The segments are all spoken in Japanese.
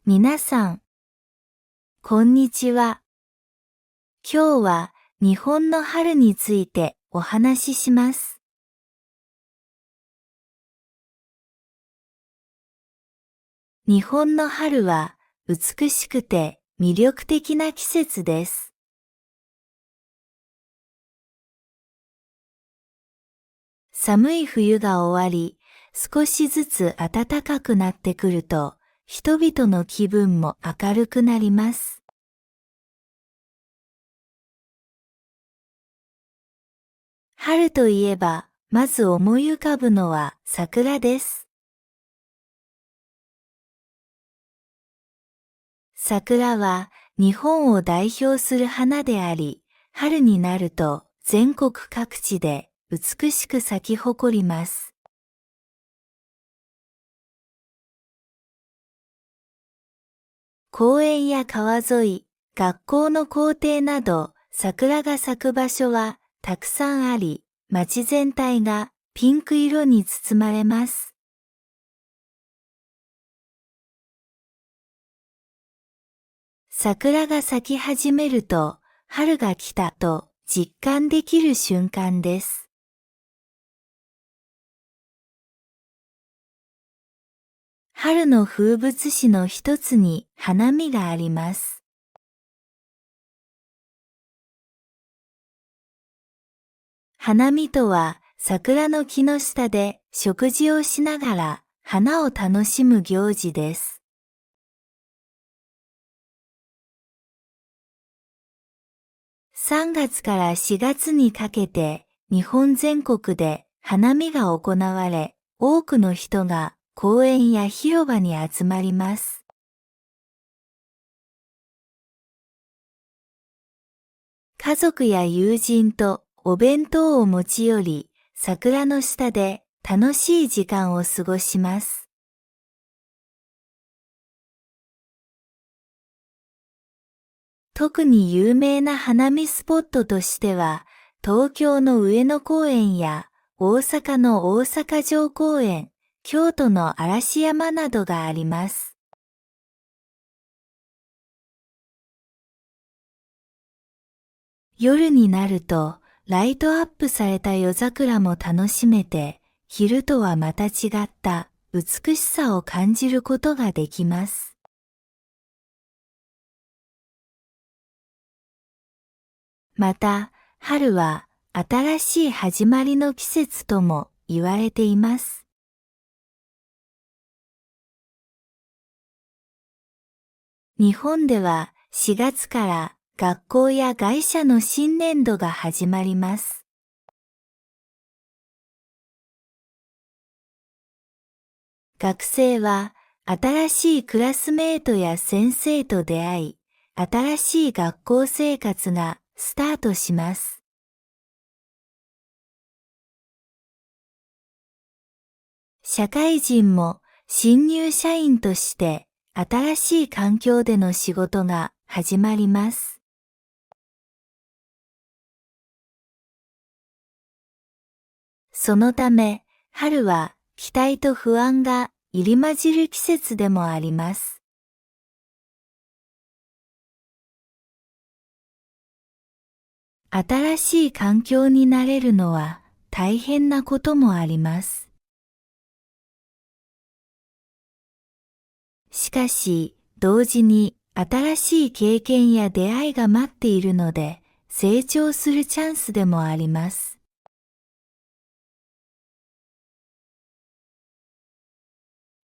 皆さん、こんにちは。今日は日本の春についてお話しします。日本の春は美しくて魅力的な季節です。寒い冬が終わり、少しずつ暖かくなってくると、人々の気分も明るくなります。春といえば、まず思い浮かぶのは桜です。桜は日本を代表する花であり、春になると全国各地で美しく咲き誇ります。公園や川沿い、学校の校庭など桜が咲く場所はたくさんあり、街全体がピンク色に包まれます。桜が咲き始めると、春が来たと実感できる瞬間です。春の風物詩の一つに花見があります。花見とは、桜の木の下で食事をしながら花を楽しむ行事です。3月から4月にかけて日本全国で花見が行われ、多くの人が公園や広場に集まります。家族や友人とお弁当を持ち寄り、桜の下で楽しい時間を過ごします。特に有名な花見スポットとしては、東京の上野公園や大阪の大阪城公園、京都の嵐山などがあります。夜になると、ライトアップされた夜桜も楽しめて、昼とはまた違った美しさを感じることができます。また、春は新しい始まりの季節とも言われています。日本では4月から学校や会社の新年度が始まります。学生は新しいクラスメートや先生と出会い、新しい学校生活がスタートします。社会人も新入社員として新しい環境での仕事が始まります。そのため、春は期待と不安が入り混じる季節でもあります。新しい環境に慣れるのは大変なこともあります。しかし、同時に新しい経験や出会いが待っているので、成長するチャンスでもあります。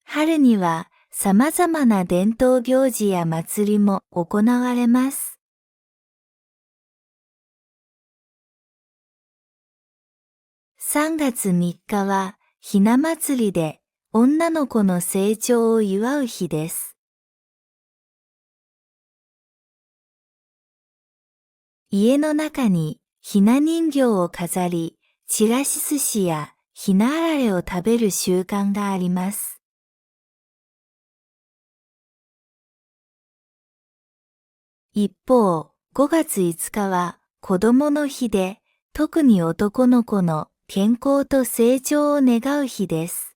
春には様々な伝統行事や祭りも行われます。3月3日はひな祭りで女の子の成長を祝う日です。家の中にひな人形を飾り、ちらし寿司やひなあられを食べる習慣があります。一方、5月5日は子供の日で、特に男の子の健康と成長を願う日です。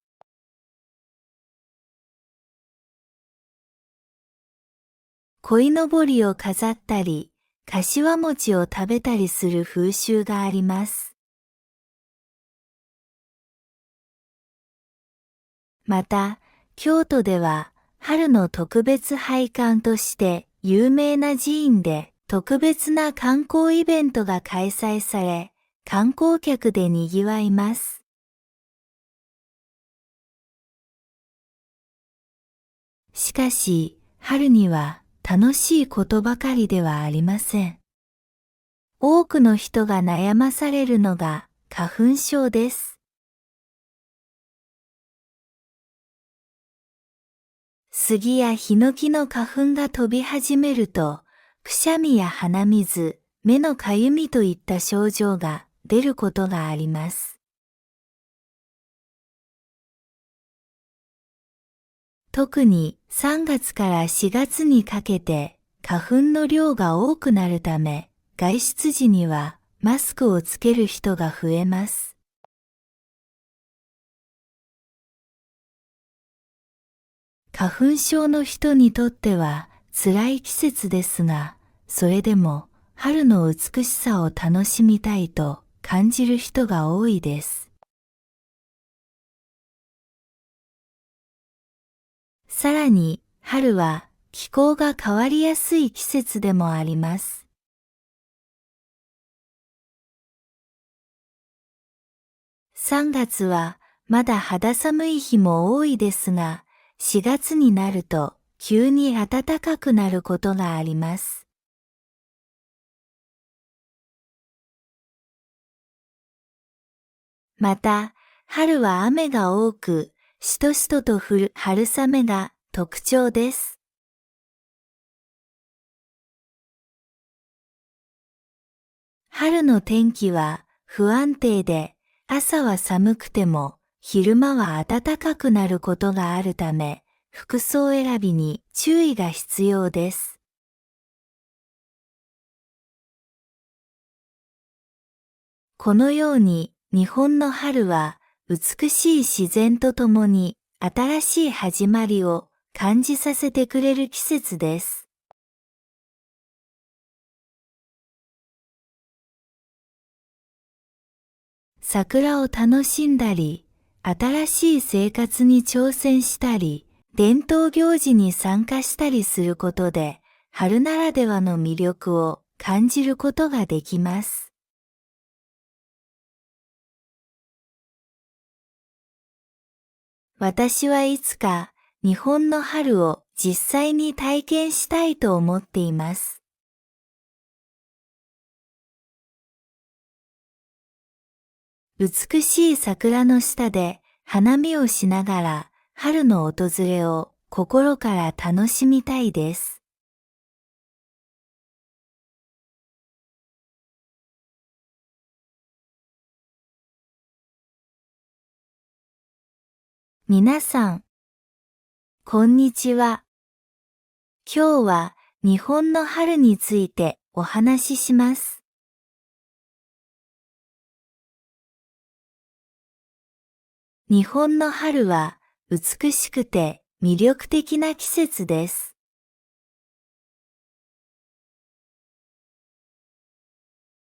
鯉のぼりを飾ったり、柏餅を食べたりする風習があります。また、京都では、春の特別拝観として有名な寺院で特別な観光イベントが開催され、観光客で賑わいます。しかし、春には楽しいことばかりではありません。多くの人が悩まされるのが花粉症です。杉やヒノキの花粉が飛び始めると、くしゃみや鼻水、目のかゆみといった症状が出ることがあります。特に3月から4月にかけて花粉の量が多くなるため、外出時にはマスクをつける人が増えます。花粉症の人にとっては辛い季節ですが、それでも春の美しさを楽しみたいと感じる人が多いです。さらに、春は気候が変わりやすい季節でもあります。3月はまだ肌寒い日も多いですが、4月になると急に暖かくなることがあります。また、春は雨が多く、しとしとと降る春雨が特徴です。春の天気は不安定で、朝は寒くても昼間は暖かくなることがあるため、服装選びに注意が必要です。このように日本の春は美しい自然とともに新しい始まりを感じさせてくれる季節です。桜を楽しんだり、新しい生活に挑戦したり、伝統行事に参加したりすることで、春ならではの魅力を感じることができます。私はいつか日本の春を実際に体験したいと思っています。美しい桜の下で花見をしながら春の訪れを心から楽しみたいです。皆さん、こんにちは。今日は日本の春についてお話しします。日本の春は美しくて魅力的な季節です。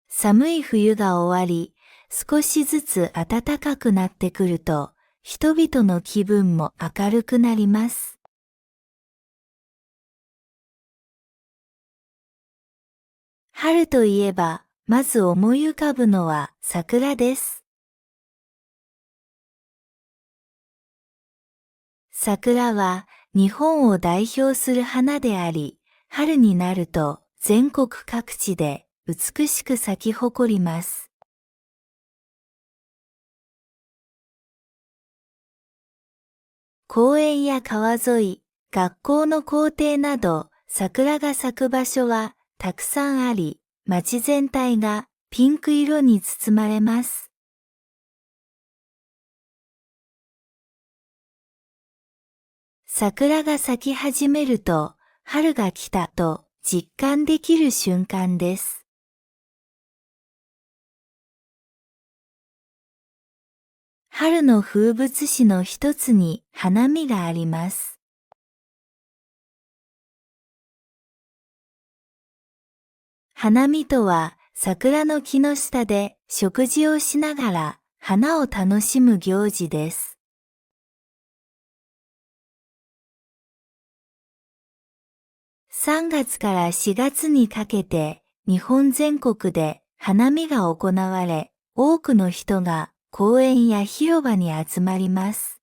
寒い冬が終わり、少しずつ暖かくなってくると、人々の気分も明るくなります。春といえば、まず思い浮かぶのは桜です。桜は日本を代表する花であり、春になると全国各地で美しく咲き誇ります。公園や川沿い、学校の校庭など桜が咲く場所はたくさんあり、街全体がピンク色に包まれます。桜が咲き始めると、春が来たと実感できる瞬間です。春の風物詩の一つに花見があります。花見とは、桜の木の下で食事をしながら花を楽しむ行事です。3月から4月にかけて、日本全国で花見が行われ、多くの人が公園や広場に集まります。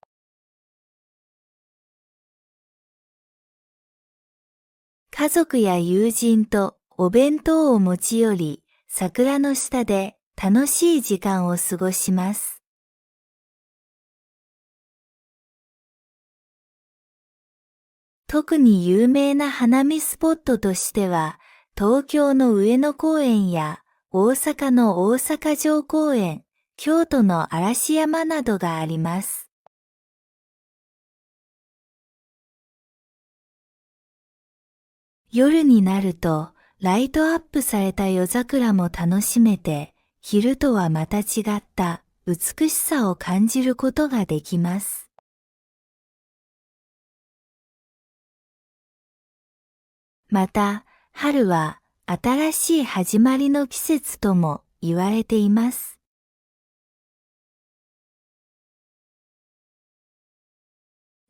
家族や友人とお弁当を持ち寄り、桜の下で楽しい時間を過ごします。特に有名な花見スポットとしては、東京の上野公園や大阪の大阪城公園、京都の嵐山などがあります。夜になると、ライトアップされた夜桜も楽しめて、昼とはまた違った美しさを感じることができます。また、春は新しい始まりの季節とも言われています。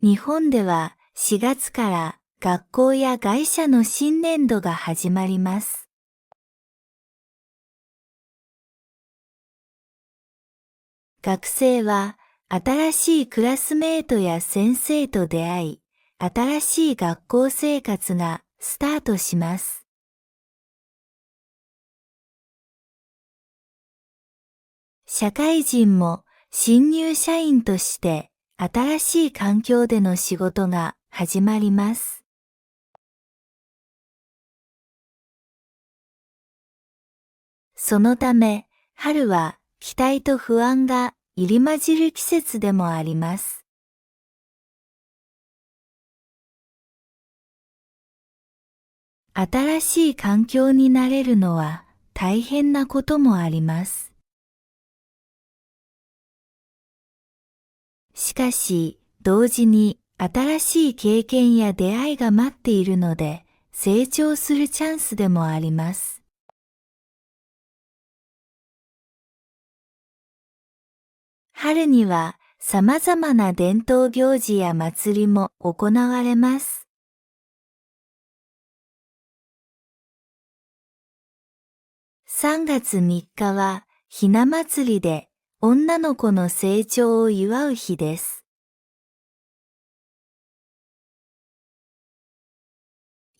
日本では4月から学校や会社の新年度が始まります。学生は新しいクラスメートや先生と出会い、新しい学校生活がスタートします。社会人も新入社員として新しい環境での仕事が始まります。そのため、春は期待と不安が入り混じる季節でもあります。新しい環境に慣れるのは大変なこともあります。しかし、同時に新しい経験や出会いが待っているので、成長するチャンスでもあります。春には様々な伝統行事や祭りも行われます。3月3日はひな祭りで女の子の成長を祝う日です。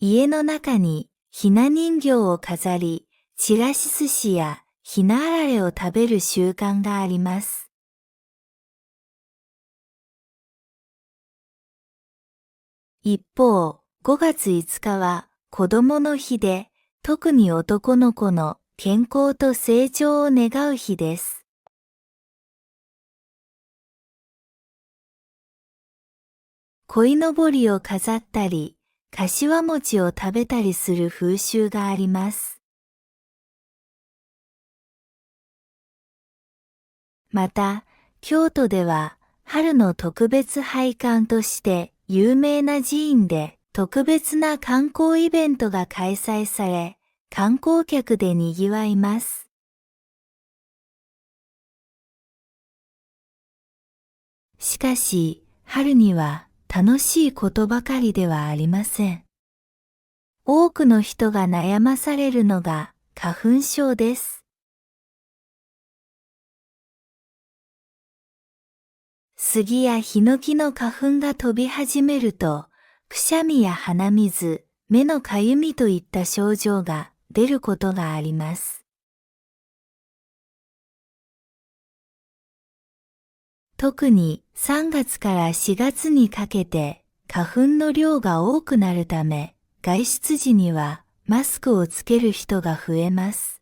家の中にひな人形を飾り、ちらし寿司やひなあられを食べる習慣があります。一方、5月5日は子供の日で、特に男の子の健康と成長を願う日です。鯉のぼりを飾ったり、かしわ餅を食べたりする風習があります。また、京都では春の特別拝観として有名な寺院で特別な観光イベントが開催され、観光客で賑わいます。しかし、春には楽しいことばかりではありません。多くの人が悩まされるのが花粉症です。杉やヒノキの花粉が飛び始めると、くしゃみや鼻水、目のかゆみといった症状が出ることがあります。特に3月から4月にかけて花粉の量が多くなるため、外出時にはマスクをつける人が増えます。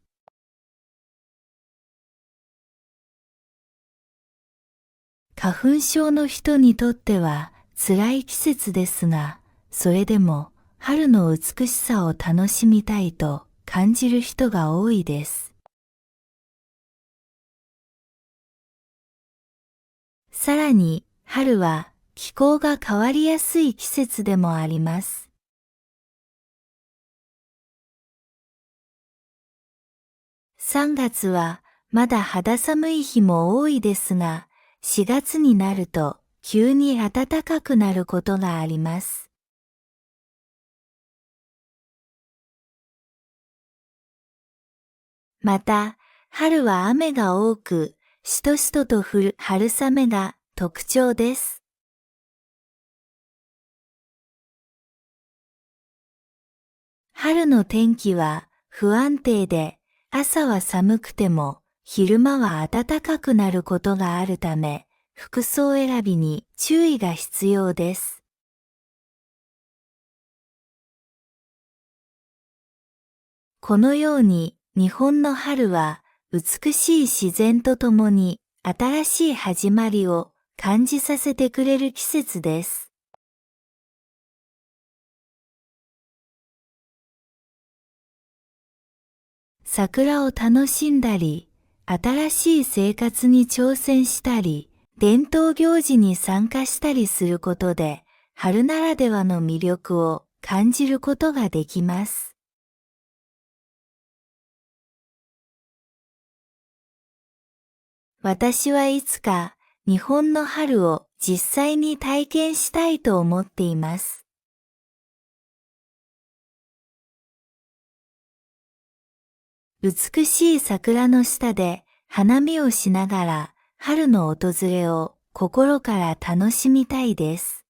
花粉症の人にとっては辛い季節ですが、それでも春の美しさを楽しみたいと感じる人が多いです。さらに、春は気候が変わりやすい季節でもあります。3月はまだ肌寒い日も多いですが、4月になると急に暖かくなることがあります。また、春は雨が多く、しとしとと降る春雨が特徴です。春の天気は不安定で、朝は寒くても昼間は暖かくなることがあるため、服装選びに注意が必要です。このように日本の春は美しい自然とともに新しい始まりを感じさせてくれる季節です。桜を楽しんだり、新しい生活に挑戦したり、伝統行事に参加したりすることで、春ならではの魅力を感じることができます。私はいつか日本の春を実際に体験したいと思っています。美しい桜の下で花見をしながら春の訪れを心から楽しみたいです。